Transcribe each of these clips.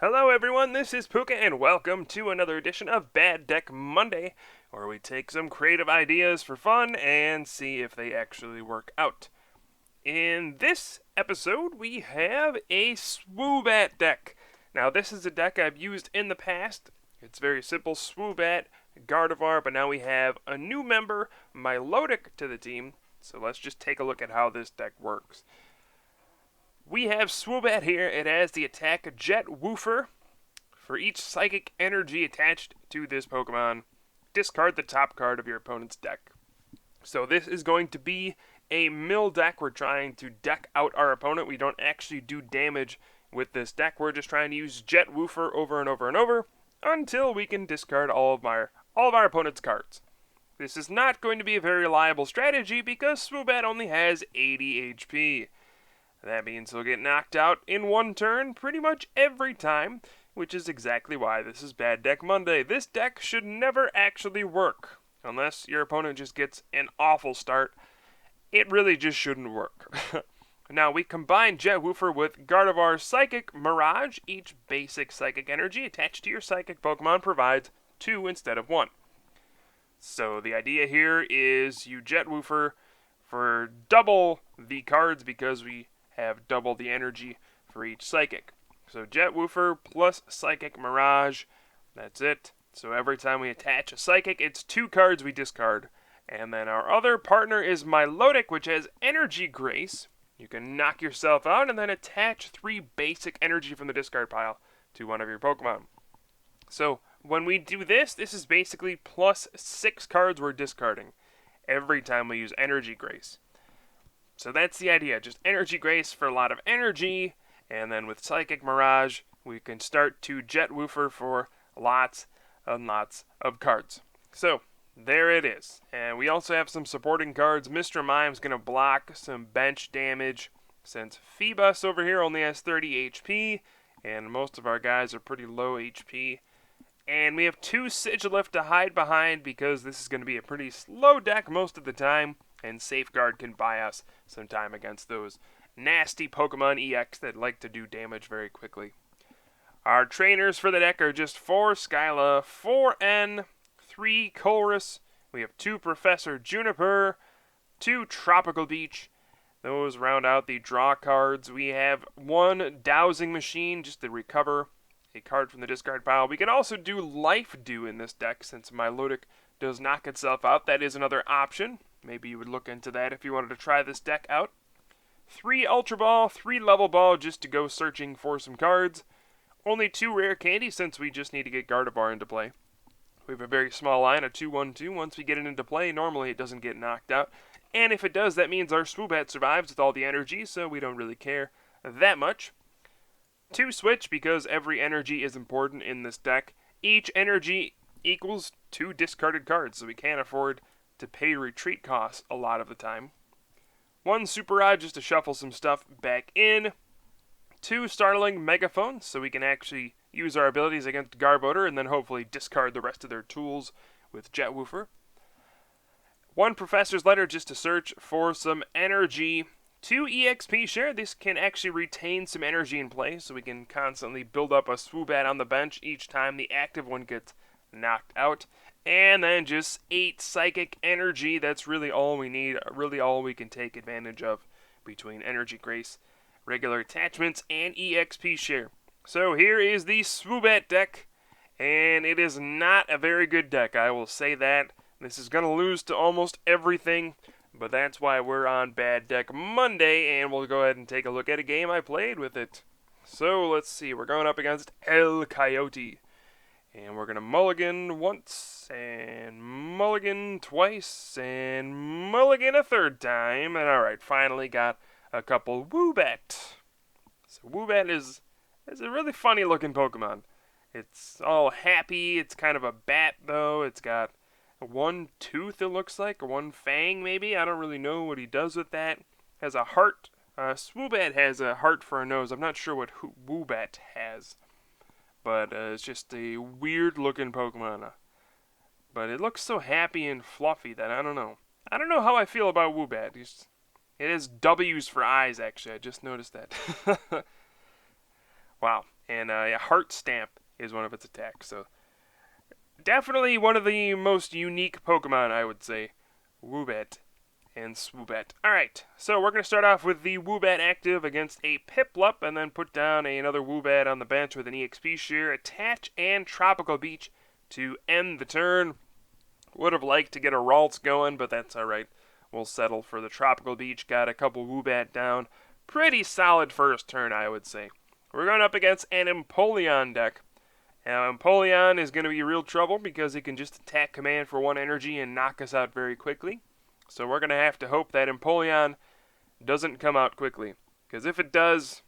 Hello everyone, this is Pooka and welcome to another edition of Bad Deck Monday, where we take some creative ideas for fun and see if they actually work out. In this episode, we have a Swoobat deck. Now this is a deck I've used in the past. It's very simple, Swoobat, Gardevoir, but now we have a new member, Milotic, to the team. So let's just take a look at how this deck works. We have Swoobat here. It has the attack Jet Woofer. For each psychic energy attached to this Pokemon, discard the top card of your opponent's deck. So this is going to be a mill deck. We're trying to deck out our opponent. We don't actually do damage with this deck. We're just trying to use Jet Woofer over and over and over until we can discard all of our opponent's cards. This is not going to be a very reliable strategy because Swoobat only has 80 HP. That means he'll get knocked out in one turn pretty much every time, which is exactly why this is Bad Deck Monday. This deck should never actually work, unless your opponent just gets an awful start. It really just shouldn't work. Now, we combine Jet Woofer with Gardevoir's Psychic Mirage. Each basic psychic energy attached to your psychic Pokemon provides 2 instead of 1. So the idea here is you Jet Woofer for double the cards because we have double the energy for each psychic. So Jet Woofer plus Psychic Mirage, that's it. So every time we attach a psychic, it's 2 cards we discard. And then our other partner is Milotic, which has Energy Grace. You can knock yourself out and then attach 3 basic energy from the discard pile to one of your Pokemon. So when we do this, this is basically plus 6 cards we're discarding every time we use Energy Grace. So that's the idea, just Energy Grace for a lot of energy, and then with Psychic Mirage, we can start to Jet Woofer for lots and lots of cards. So, there it is. And we also have some supporting cards. Mr. Mime's going to block some bench damage, since Phoebus over here only has 30 HP, and most of our guys are pretty low HP. And we have 2 Sigilyph to hide behind, because this is going to be a pretty slow deck most of the time, and Safeguard can buy us some time against those nasty Pokemon EX that like to do damage very quickly. Our trainers for the deck are just 4 Skyla, 4 N, 3 Colress. We have 2 Professor Juniper, 2 Tropical Beach. Those round out the draw cards. We have 1 Dowsing Machine just to recover a card from the discard pile. We can also do Life Dew in this deck since Milotic does knock itself out. That is another option. Maybe you would look into that if you wanted to try this deck out. 3 Ultra Ball, 3 Level Ball just to go searching for some cards. Only 2 Rare Candy since we just need to get Gardevoir into play. We have a very small line, a 2-1-2. Once we get it into play, normally it doesn't get knocked out. And if it does, that means our Swoobat survives with all the energy, so we don't really care that much. 2 Switch because every energy is important in this deck. Each energy equals 2 discarded cards, so we can't afford to pay retreat costs a lot of the time. 1 Super Rod just to shuffle some stuff back in. 2 Startling Megaphone so we can actually use our abilities against Garbodor and then hopefully discard the rest of their tools with Jet Woofer. 1 Professor's Letter just to search for some energy. 2 EXP Share. This can actually retain some energy in play so we can constantly build up a Swoobat on the bench each time the active one gets knocked out. And then just 8 Psychic Energy. That's really all we need, really all we can take advantage of between Energy Grace, regular attachments, and EXP Share. So here is the Swoobat deck, and it is not a very good deck, I will say that. This is going to lose to almost everything, but that's why we're on Bad Deck Monday, and we'll go ahead and take a look at a game I played with it. So let's see, we're going up against El Coyote. And we're going to mulligan once, and mulligan twice, and mulligan a third time. And alright, finally got a couple Woobat. So Woobat is a really funny looking Pokemon. It's all happy. It's kind of a bat, though. It's got 1 tooth, it looks like, or 1 fang, maybe. I don't really know what he does with that. Has a heart. Swoobat has a heart for a nose. I'm not sure what Woobat has. But it's just a weird-looking Pokemon. But it looks so happy and fluffy that I don't know. I don't know how I feel about Woobat. It has W's for eyes, actually. I just noticed that. Wow. and a Heart Stamp is one of its attacks. So definitely one of the most unique Pokemon, I would say. Woobat and Swoobat. Alright, so we're going to start off with the Woobat active against a Piplup, and then put down another Woobat on the bench with an EXP Shear, Attach, and Tropical Beach to end the turn. Would have liked to get a Ralts going, but that's alright. We'll settle for the Tropical Beach. Got a couple Woobat down. Pretty solid first turn, I would say. We're going up against an Empoleon deck. Now, Empoleon is going to be real trouble because it can just attack command for 1 energy and knock us out very quickly. So we're going to have to hope that Empoleon doesn't come out quickly. Because if it does,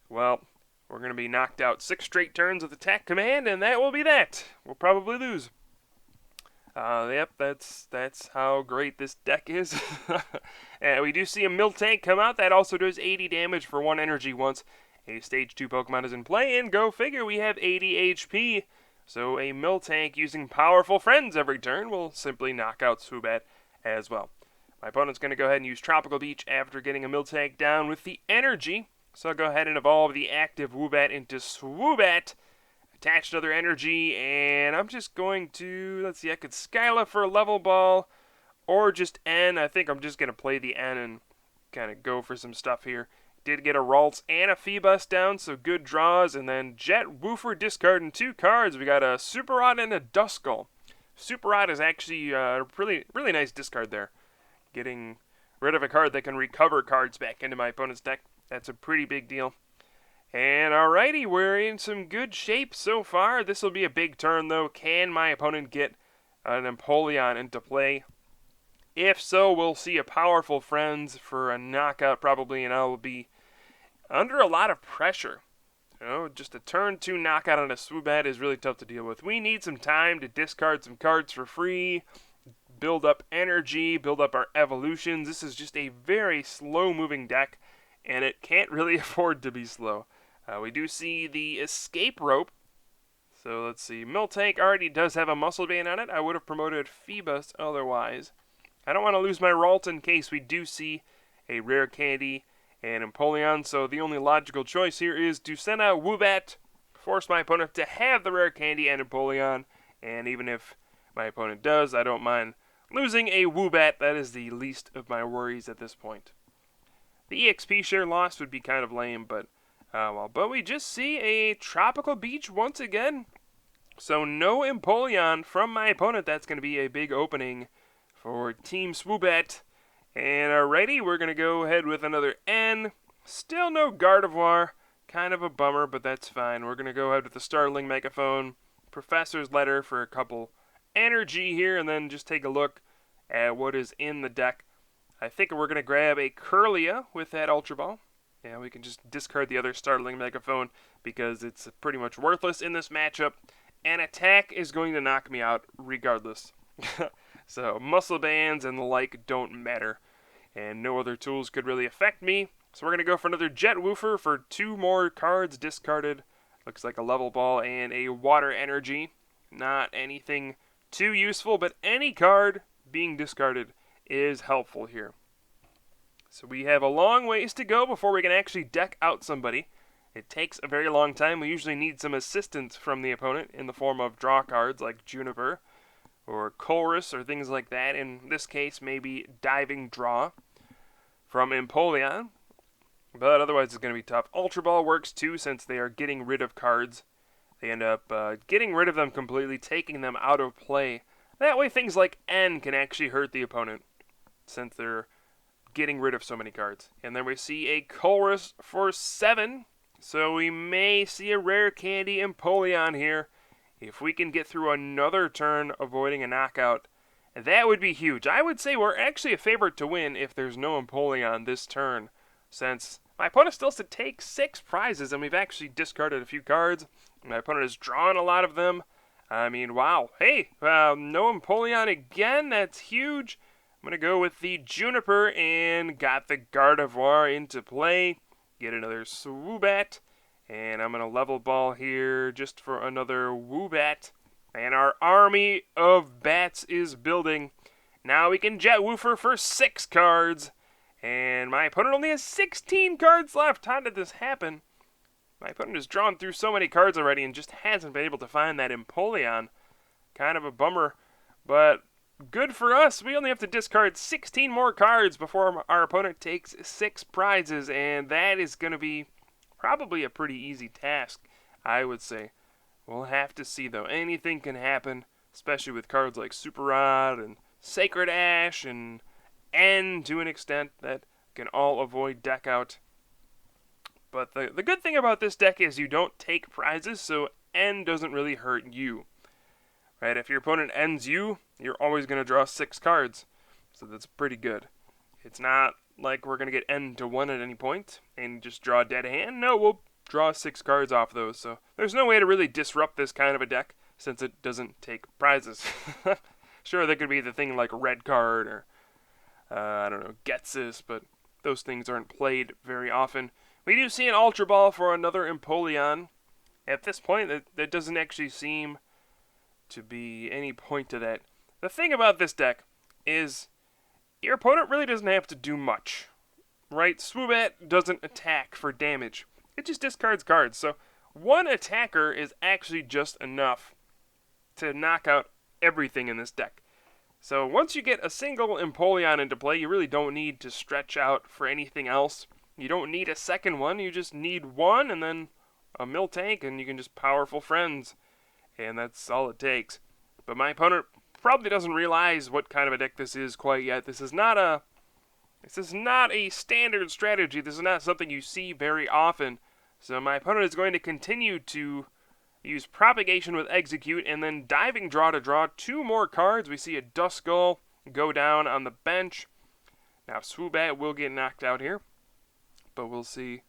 well, we're going to be knocked out 6 straight turns with attack command, and that will be that. We'll probably lose. Yep, that's how great this deck is. And we do see a Milotic come out. That also does 80 damage for 1 energy once a Stage 2 Pokemon is in play. And go figure, we have 80 HP. So a Milotic using powerful friends every turn will simply knock out Swoobat as well. My opponent's going to go ahead and use Tropical Beach after getting a Milotic down with the energy. So I'll go ahead and evolve the active Woobat into Swoobat. Attach another energy, and I'm just going to, let's see, I could Skyla for a level ball, or just N. I think I'm just going to play the N and kind of go for some stuff here. Did get a Ralts and a Phoebus down, so good draws, and then Jet Woofer discarding 2 cards. We got a Super Rod and a Duskull. Super Rod is actually a really nice discard there. Getting rid of a card that can recover cards back into my opponent's deck. That's a pretty big deal. And alrighty, we're in some good shape so far. This will be a big turn, though. Can my opponent get an Empoleon into play? If so, we'll see a powerful Friends for a knockout, probably, and I'll be under a lot of pressure. You know, just a turn 2 knockout on a Swoobat is really tough to deal with. We need some time to discard some cards for free, build up energy, build up our evolutions. This is just a very slow-moving deck, and it can't really afford to be slow. We do see the Escape Rope. So let's see. Milotic already does have a Muscle Band on it. I would have promoted Phoebus otherwise. I don't want to lose my Ralt in case we do see a Rare Candy and Empoleon. So the only logical choice here is to send out Woobat, force my opponent to have the Rare Candy and Empoleon. And even if my opponent does, I don't mind losing a Woobat. That is the least of my worries at this point. The EXP share loss would be kind of lame, but but we just see a Tropical Beach once again. So no Empoleon from my opponent. That's going to be a big opening for Team Swoobat. And alrighty, we're going to go ahead with another N. Still no Gardevoir. Kind of a bummer, but that's fine. We're going to go ahead with the Starling Megaphone, Professor's Letter for a couple energy here, and then just take a look at what is in the deck. I think we're going to grab a Curlia with that Ultra Ball. Yeah, we can just discard the other Starling Megaphone because it's pretty much worthless in this matchup. And Attack is going to knock me out regardless. So Muscle Bands and the like don't matter. And no other tools could really affect me. So we're going to go for another Jet Woofer for 2 more cards discarded. Looks like a Level Ball and a Water Energy. Not anything too useful, but any card being discarded is helpful here. So we have a long ways to go before we can actually deck out somebody. It takes a very long time. We usually need some assistance from the opponent in the form of draw cards like Juniper or Chorus or things like that. In this case, maybe Diving Draw from Empoleon. But otherwise, it's going to be tough. Ultra Ball works too since they are getting rid of cards. They end up getting rid of them completely, taking them out of play. That way, things like N can actually hurt the opponent since they're getting rid of so many cards. And then we see a Chorus for 7. So we may see a Rare Candy Empoleon here. If we can get through another turn avoiding a knockout, that would be huge. I would say we're actually a favorite to win if there's no Empoleon this turn, since my opponent still has to take 6 prizes, and we've actually discarded a few cards. My opponent has drawn a lot of them. I mean, wow. Hey, no Empoleon again. That's huge. I'm going to go with the Juniper and got the Gardevoir into play. Get another Swoobat. And I'm going to Level Ball here just for another Woobat. And our army of bats is building. Now we can Jet Woofer for 6 cards. And my opponent only has 16 cards left. How did this happen? My opponent has drawn through so many cards already and just hasn't been able to find that Empoleon. Kind of a bummer, but good for us. We only have to discard 16 more cards before our opponent takes 6 prizes, and that is going to be probably a pretty easy task, I would say. We'll have to see, though. Anything can happen, especially with cards like Super Rod and Sacred Ash and N to an extent that can all avoid deck out. But the good thing about this deck is you don't take prizes, so N doesn't really hurt you. Right? If your opponent ends you, you're always going to draw 6 cards. So that's pretty good. It's not like we're going to get N to 1 at any point and just draw a dead hand. No, we'll draw 6 cards off those. So there's no way to really disrupt this kind of a deck since it doesn't take prizes. Sure, there could be the thing like red card or, I don't know, Getsis, but those things aren't played very often. We do see an Ultra Ball for another Empoleon. At this point, that doesn't actually seem to be any point to that. The thing about this deck is your opponent really doesn't have to do much, right? Swoobat doesn't attack for damage. It just discards cards. So one attacker is actually just enough to knock out everything in this deck. So once you get a single Empoleon into play, you really don't need to stretch out for anything else. You don't need a second one. You just need one and then a Milotic, and you can just powerful friends. And that's all it takes. But my opponent probably doesn't realize what kind of a deck this is quite yet. This is not a standard strategy. This is not something you see very often. So my opponent is going to continue to use Propagation with Execute and then Diving Draw to draw 2 more cards. We see a Duskull go down on the bench. Now Swoobat will get knocked out here, but we'll see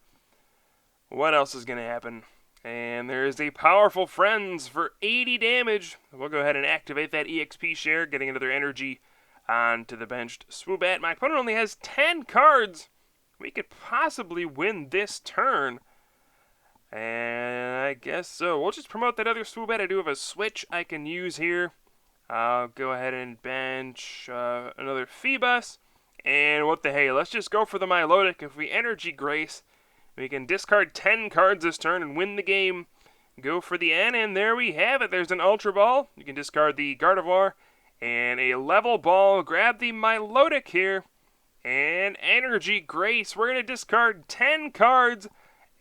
what else is going to happen. And there is a Powerful Friends for 80 damage. We'll go ahead and activate that EXP share, getting another energy onto the benched Swoobat. My opponent only has 10 cards. We could possibly win this turn. And I guess so. We'll just promote that other Swoobat. I do have a switch I can use here. I'll go ahead and bench another Phoebus. And what the hey, let's just go for the Milotic. If we Energy Grace, we can discard 10 cards this turn and win the game. Go for the N, and there we have it. There's an Ultra Ball. You can discard the Gardevoir and a Level Ball. Grab the Milotic here and Energy Grace. We're going to discard 10 cards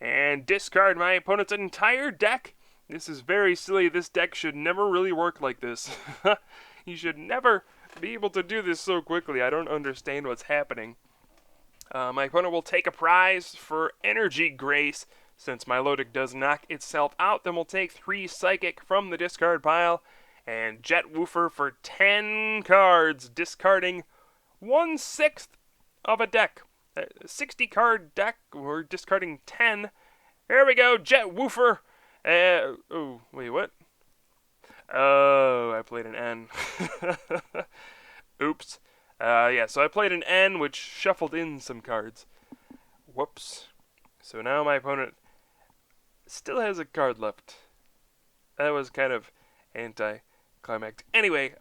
and discard my opponent's entire deck. This is very silly. This deck should never really work like this. You should never be able to do this so quickly. I don't understand what's happening. My opponent will take a prize for Energy Grace. Since Milotic does knock itself out, then we'll take 3 Psychic from the discard pile and Jet Woofer for 10 cards, discarding 1/6 of a deck. A 60-card deck, we're discarding 10. There we go, Jet Woofer. Oh, wait, what? Oh, I played an N. Oops. Yeah, so I played an N, which shuffled in some cards. Whoops. So now my opponent still has a card left. That was kind of anticlimactic. Anyway,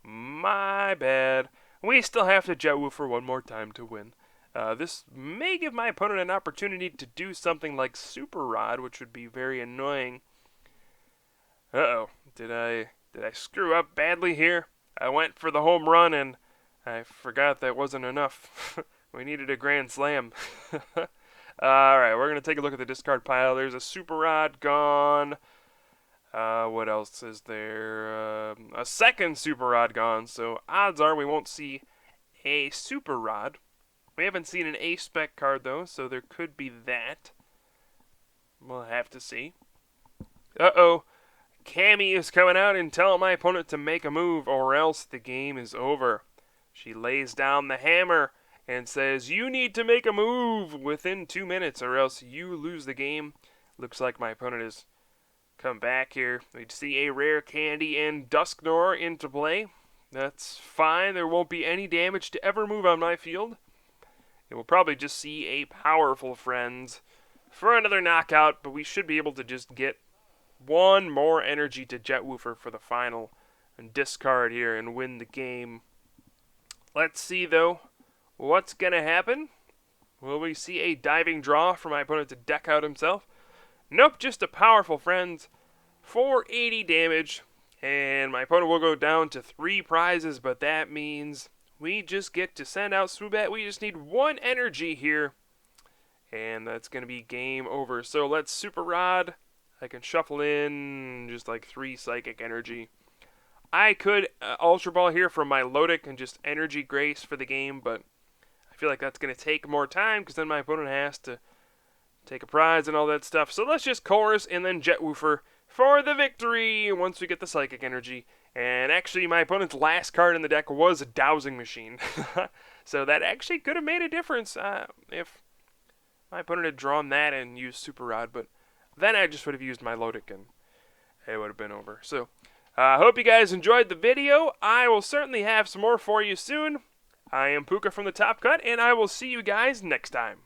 my bad. We still have to Jet Woofer one more time to win. This may give my opponent an opportunity to do something like Super Rod, which would be very annoying. Uh-oh. Did I screw up badly here? I went for the home run, and I forgot that wasn't enough. We needed a grand slam. Alright, we're going to take a look at the discard pile. There's a Super Rod gone. What else is there? A second Super Rod gone, so odds are we won't see a Super Rod. We haven't seen an A-Spec card, though, so there could be that. We'll have to see. Uh-oh. Cammy is coming out and telling my opponent to make a move, or else the game is over. She lays down the hammer and says, you need to make a move within 2 minutes, or else you lose the game. Looks like my opponent has come back here. We see a rare candy and Dusknoir into play. That's fine. There won't be any damage to ever move on my field. It will probably just see a Powerful Friends for another knockout, but we should be able to just get one more energy to Jet Woofer for the final and discard here and win the game. Let's see, though, what's going to happen. Will we see a diving draw for my opponent to deck out himself? Nope, just a powerful Friends. 480 damage. And my opponent will go down to 3 prizes, but that means we just get to send out Swoobat. We just need 1 energy here. And that's going to be game over. So let's Super Rod. I can shuffle in just like 3 Psychic Energy. I could Ultra Ball here for Milotic and just Energy Grace for the game, but I feel like that's going to take more time because then my opponent has to take a prize and all that stuff. So let's just Chorus and then Jet Woofer for the victory once we get the Psychic Energy. And actually, my opponent's last card in the deck was a Dowsing Machine. So that actually could have made a difference if my opponent had drawn that and used Super Rod. But then I just would have used Milotic and it would have been over. So I hope you guys enjoyed the video. I will certainly have some more for you soon. I am Pooka from the Top Cut, and I will see you guys next time.